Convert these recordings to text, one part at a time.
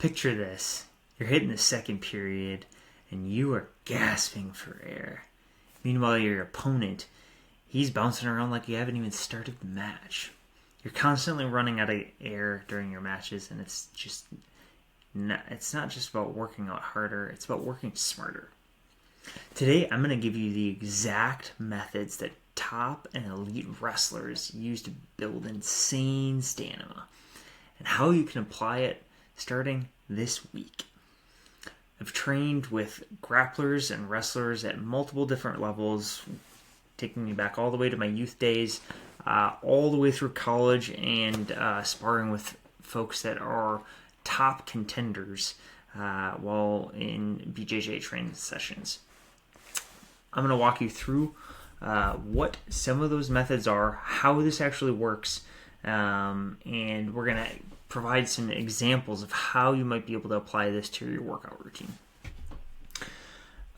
Picture this. You're hitting the second period and you are gasping for air. Meanwhile, your opponent, he's bouncing around like you haven't even started the match. You're constantly running out of air during your matches, and it's not just about working out harder, it's about working smarter. Today, I'm going to give you the exact methods that top and elite wrestlers use to build insane stamina, and how you can apply it starting this week. I've trained with grapplers and wrestlers at multiple different levels, taking me back all the way to my youth days, all the way through college, and sparring with folks that are top contenders while in BJJ training sessions. I'm going to walk you through what some of those methods are, how this actually works, and we're going to provide some examples of how you might be able to apply this to your workout routine.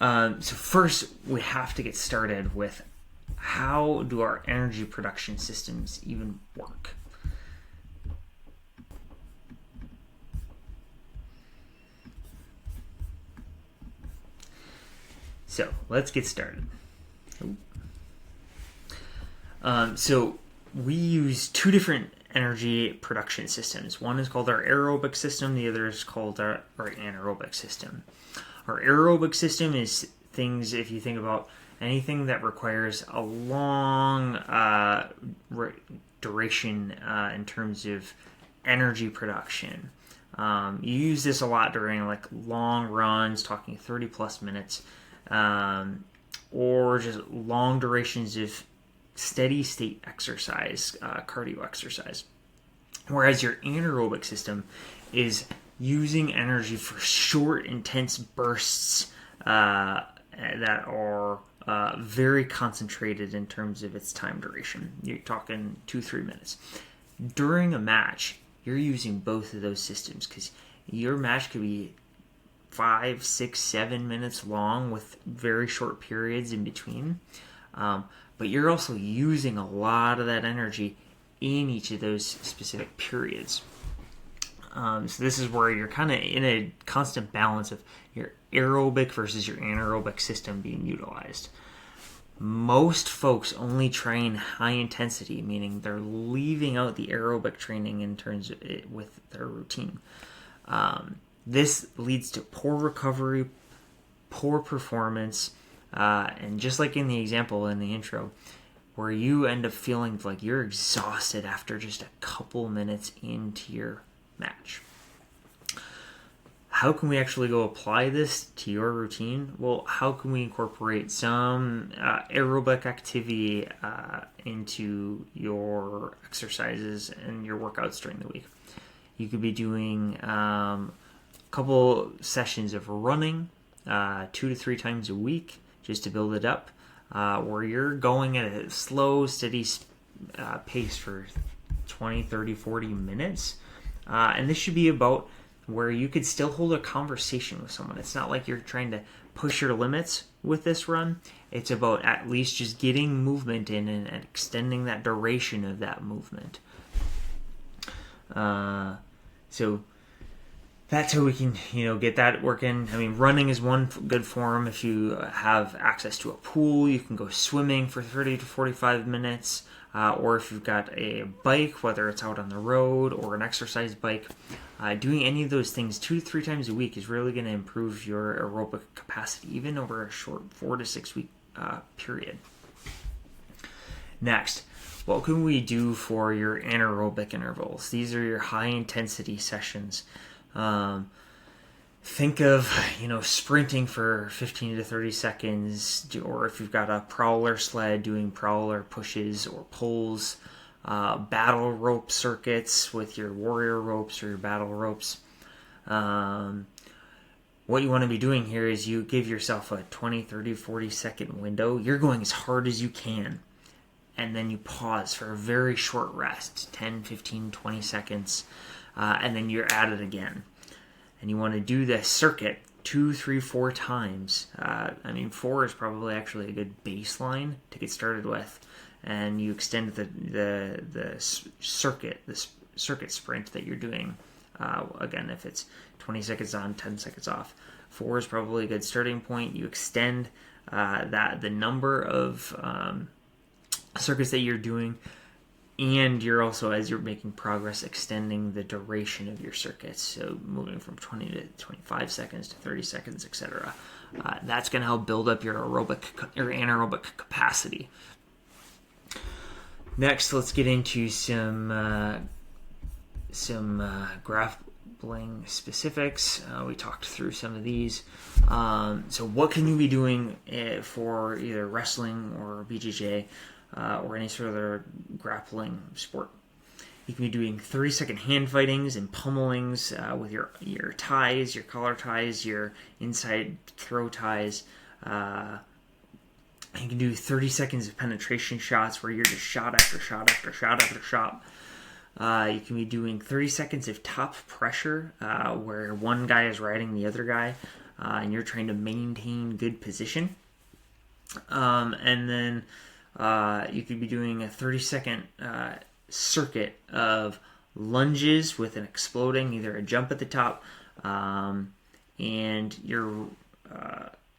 So first, we have to get started with how do our energy production systems even work? So let's get started. So we use two different energy production systems. One is called our aerobic system. The other is called our anaerobic system. Our aerobic system is things, if you think about anything that requires a long duration in terms of energy production. You use this a lot during like long runs, talking 30 plus minutes, or just long durations of steady state exercise, cardio exercise. Whereas your anaerobic system is using energy for short, intense bursts that are very concentrated in terms of its time duration. You're talking 2-3 minutes. During a match, you're using both of those systems because your match could be 5, 6, 7 minutes long with very short periods in between. But you're also using a lot of that energy in each of those specific periods. So this is where you're kind of in a constant balance of your aerobic versus your anaerobic system being utilized. Most folks only train high intensity, meaning they're leaving out the aerobic training in terms of it with their routine. This leads to poor recovery, poor performance, and just like in the example in the intro, where you end up feeling like you're exhausted after just a couple minutes into your match. How can we actually go apply this to your routine? Well, how can we incorporate some aerobic activity into your exercises and your workouts during the week? You could be doing a couple sessions of running 2 to 3 times a week just to build it up, where you're going at a slow, steady pace for 20, 30, 40 minutes. And this should be about where you could still hold a conversation with someone. It's not like you're trying to push your limits with this run. It's about at least just getting movement in and extending that duration of that movement. So that's how we can, get that working. I mean, running is one good form. If you have access to a pool, you can go swimming for 30 to 45 minutes. Or if you've got a bike, whether it's out on the road or an exercise bike, doing any of those things 2 to 3 times a week is really going to improve your aerobic capacity, even over a short 4 to 6 week period. Next, what can we do for your anaerobic intervals? These are your high intensity sessions. Think of, sprinting for 15 to 30 seconds, or if you've got a prowler sled, doing prowler pushes or pulls, battle rope circuits with your warrior ropes or your battle ropes. What you want to be doing here is you give yourself a 20, 30, 40 second window. You're going as hard as you can. And then you pause for a very short rest, 10, 15, 20 seconds, and then you're at it again. And you want to do this circuit 2, 3, 4 times. 4 is probably actually a good baseline to get started with. And you extend the circuit sprint that you're doing Again, if it's 20 seconds on, 10 seconds off. 4 is probably a good starting point. You extend the number of circuits that you're doing, and you're also, as you're making progress, extending the duration of your circuits. So moving from 20 to 25 seconds to 30 seconds, etc. That's going to help build up your anaerobic capacity. Next, let's get into some grappling specifics. We talked through some of these. So what can you be doing for either wrestling or BJJ or any sort of other grappling sport? You can be doing 30-second hand fightings and pummelings with your ties, your collar ties, your inside throw ties. You can do 30 seconds of penetration shots where you're just shot after shot after shot after shot. You can be doing 30 seconds of top pressure where one guy is riding the other guy and you're trying to maintain good position. And then you could be doing a 30-second circuit of lunges with an exploding, either a jump at the top, and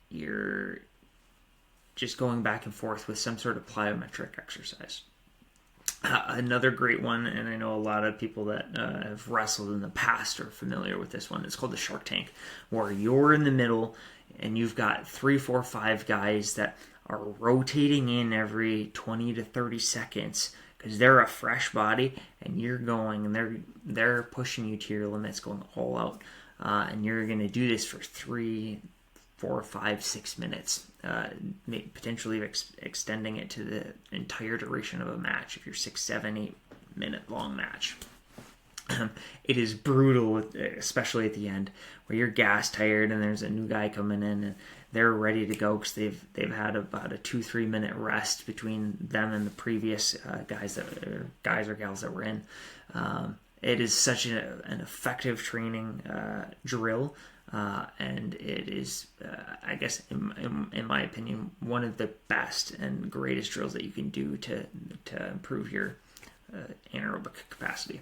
you're just going back and forth with some sort of plyometric exercise. Another great one, and I know a lot of people that have wrestled in the past are familiar with this one. It's called the Shark Tank, where you're in the middle and you've got 3, 4, 5 guys that are rotating in every 20 to 30 seconds because they're a fresh body and you're going and they're pushing you to your limits, going all out, and you're going to do this for 3, 4, 5, 6 minutes, potentially extending it to the entire duration of a match if you're 6, 7, 8 minute long match. It is brutal, especially at the end where you're gas tired and there's a new guy coming in and they're ready to go because they've had about a 2-3 minute rest between them and the previous guys or gals that were in. It is such an effective training drill. And it is, I guess, in my opinion, one of the best and greatest drills that you can do to improve your anaerobic capacity.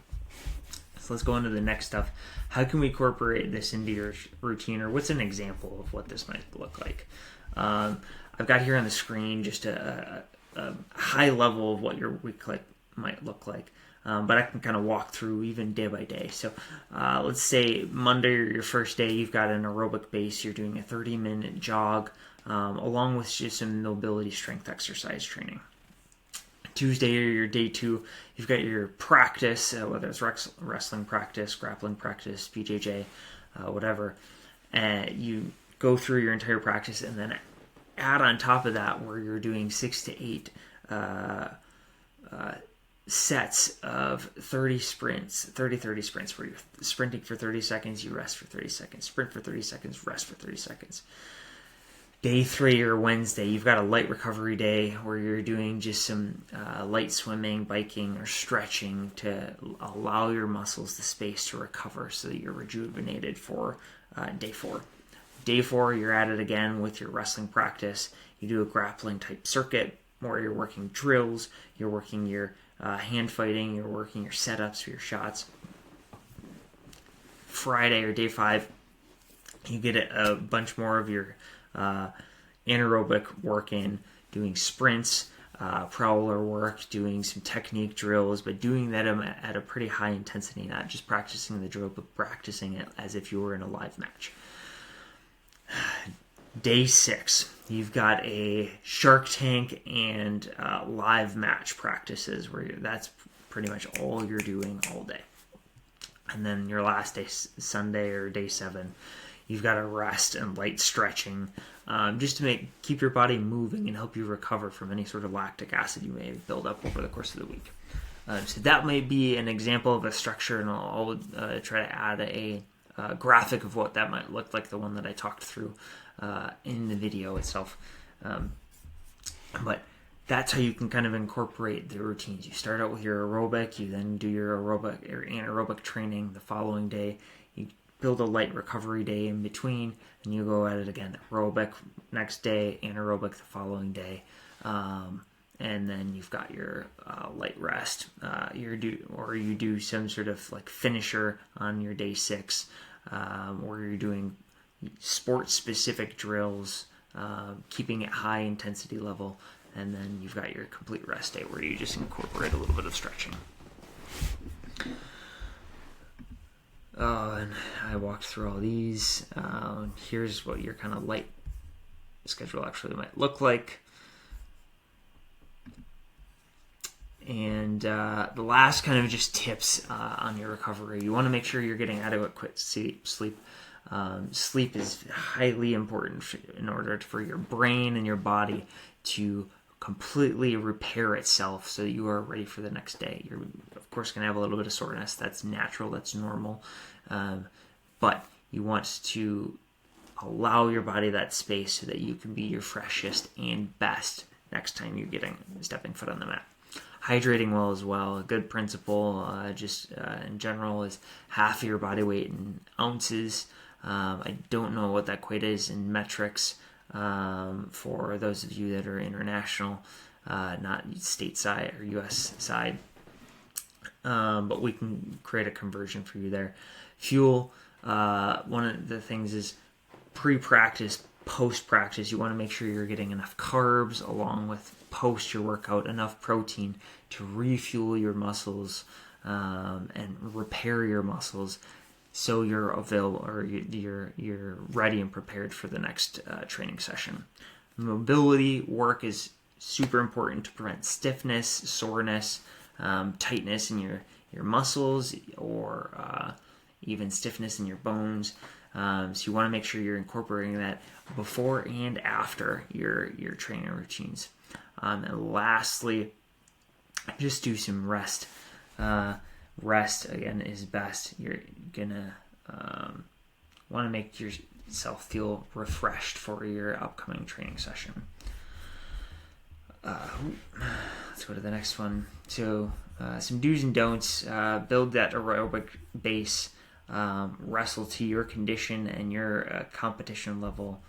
So let's go into the next stuff. How can we incorporate this into your routine, or what's an example of what this might look like? I've got here on the screen just a high level of what your week might look like. But I can kind of walk through even day by day. So let's say Monday or your first day, you've got an aerobic base. You're doing a 30-minute jog along with just some mobility strength exercise training. Tuesday or your day 2, you've got your practice, whether it's wrestling practice, grappling practice, BJJ, whatever. And you go through your entire practice and then add on top of that where you're doing 6 to 8 sets of 30 sprints, 30 sprints, where you're sprinting for 30 seconds, you rest for 30 seconds, sprint for 30 seconds, rest for 30 seconds. Day 3 or Wednesday, you've got a light recovery day where you're doing just some light swimming, biking, or stretching to allow your muscles the space to recover so that you're rejuvenated for day 4. Day 4, you're at it again with your wrestling practice. You do a grappling type circuit where you're working drills, you're working your hand fighting, you're working your setups or your shots. Friday or day 5, you get a bunch more of your anaerobic work in, doing sprints, prowler work, doing some technique drills, but doing that at a pretty high intensity, not just practicing the drill, but practicing it as if you were in a live match. Day 6, you've got a Shark Tank and live match practices where that's pretty much all you're doing all day. And then your last day, Sunday or day 7, you've got a rest and light stretching just to keep your body moving and help you recover from any sort of lactic acid you may build up over the course of the week. So that may be an example of a structure, and I'll try to add a graphic of what that might look like, the one that I talked through in the video itself. But that's how you can kind of incorporate the routines. You start out with your aerobic, you then do your aerobic or anaerobic training the following day. You build a light recovery day in between, and you go at it again. Aerobic next day, anaerobic the following day. and then you've got your light rest. You do some sort of like finisher on your day 6, or you're doing sport-specific drills, keeping it high intensity level, and then you've got your complete rest day where you just incorporate a little bit of stretching. And I walked through all these. Here's what your kind of light schedule actually might look like. And the last kind of just tips on your recovery. You want to make sure you're getting adequate sleep. Sleep is highly important in order for your brain and your body to completely repair itself so that you are ready for the next day. You're, of course, going to have a little bit of soreness. That's natural. That's normal. But you want to allow your body that space so that you can be your freshest and best next time you're stepping foot on the mat. Hydrating well as well. A good principle, in general, is half of your body weight in ounces. I don't know what that equate is in metrics for those of you that are international, not stateside or U.S. side. But we can create a conversion for you there. Fuel, one of the things is pre-practice, post-practice. You want to make sure you're getting enough carbs along with post your workout, enough protein to refuel your muscles and repair your muscles so you're available or you're ready and prepared for the next training session. Mobility work is super important to prevent stiffness, soreness, tightness in your muscles, or even stiffness in your bones. So you want to make sure you're incorporating that before and after your training routines. And lastly, just do some rest. Rest, again, is best. You're gonna want to make yourself feel refreshed for your upcoming training session. Let's go to the next one. So some do's and don'ts. Build that aerobic base. Wrestle to your condition and your competition level.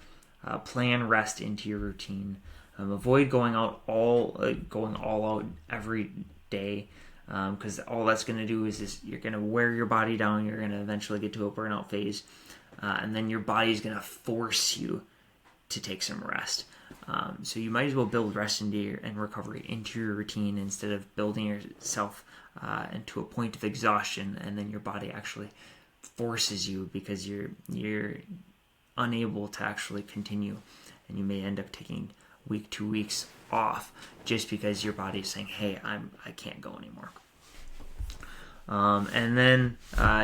Plan rest into your routine. Avoid going all out every day, because all that's going to do is you're going to wear your body down. You're going to eventually get to a burnout phase, and then your body is going to force you to take some rest. So you might as well build rest and recovery into your routine instead of building yourself into a point of exhaustion, and then your body actually forces you because you're unable to actually continue, and you may end up taking 2 weeks off just because your body is saying, hey, I can't go anymore. And then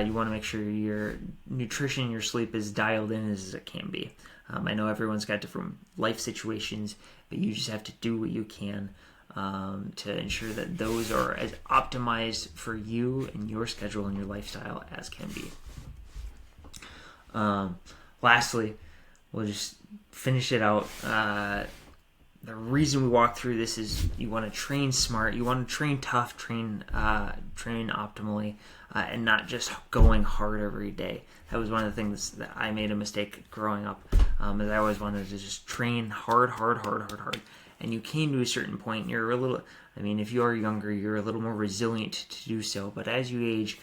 you want to make sure your nutrition, your sleep is dialed in as it can be. I know everyone's got different life situations, but you just have to do what you can to ensure that those are as optimized for you and your schedule and your lifestyle as can be. Lastly, we'll just finish it out. The reason we walk through this is you want to train smart, you want to train tough, train optimally, and not just going hard every day. That was one of the things that I made a mistake growing up, is I always wanted to just train hard. And you came to a certain point, you're a little, if you are younger, you're a little more resilient to do so. But as you age,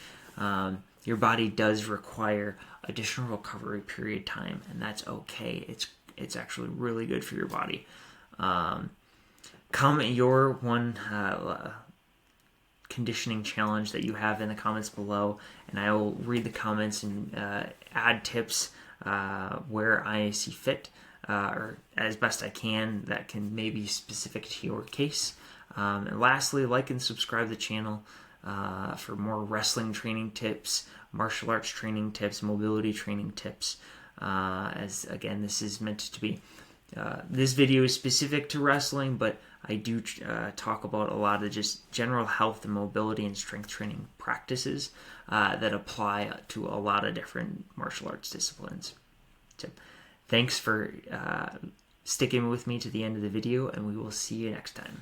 your body does require additional recovery period time, and that's okay. It's actually really good for your body. Comment your one conditioning challenge that you have in the comments below, and I will read the comments and add tips where I see fit, or as best I can that can maybe be specific to your case. And lastly, like and subscribe to the channel for more wrestling training tips, martial arts training tips, mobility training tips, as again, this is meant to be this video is specific to wrestling, but I do talk about a lot of just general health and mobility and strength training practices that apply to a lot of different martial arts disciplines. So thanks for sticking with me to the end of the video, and we will see you next time.